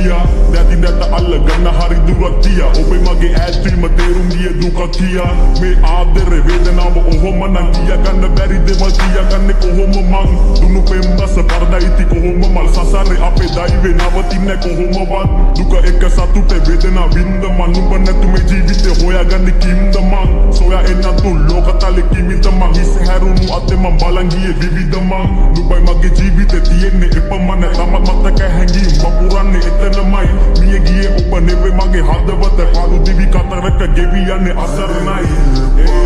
කියා දැතින් දැත අල්ලගන්න හරි දුරක් තියා ඔබේ මගේ ඈත්වීම තේරුම් ගිය දුකක් කියා මේ ආදරේ වේදනාව ඔහොම නම් කියාගන්න බැරිද මල් කියාගන්නේ කොහොම මං දුනු පෙම්බස පරදයිති කොහොම මල් සසරේ අපේ දෛවේ නවතින්නේ කොහොමවත් දුක එක සතුටේ වේදනා වින්ද මන් නුඹ නැතු මේ ජීවිතේ හොයාගන්නේ කිම්ද මං සොයා එන්නතු ලෝකතලෙ කිමිත මං හිස හැරුණු අතේ මං බලන් ගියේ විවිධ මං නුඹයි මගේ ජීවිතේ තියෙන්නේ එපමණ තමත් මතක හැංගීම් වපුරන්නේ එතනමයි මිය ගියේ ඔබ නෙවෙයි මගේ හදවත පාළු දිවි කතරක ගෙවි යන්නේ අසරණයි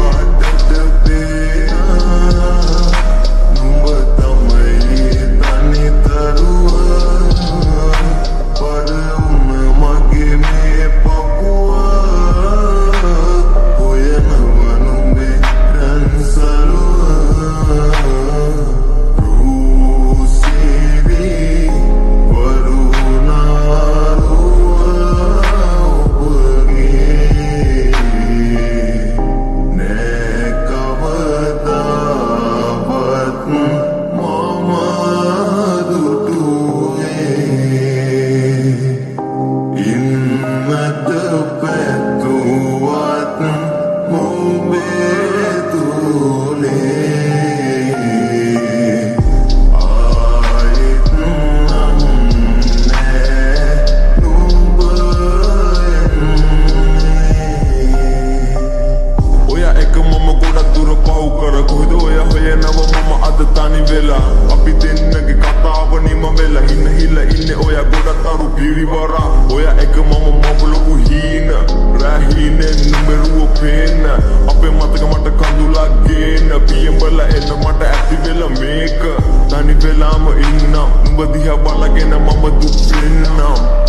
අපි දෙන්නගේ කතාව නිම වෙලා හින හිලා ඉන්නේ ඔයා ගොඩක් අරු පිරිවරා ඔයා එක මම මොබලපු හීන රැහීනේ නුඹරුව පේන අපේ මතක මට කඳුලා ගේන පියඹල එන්න මට ඇති වෙලා මේක තනි වෙලාම ඉන්නම් නුඹ දිහා බලගෙන මම දුක් වෙන්නම්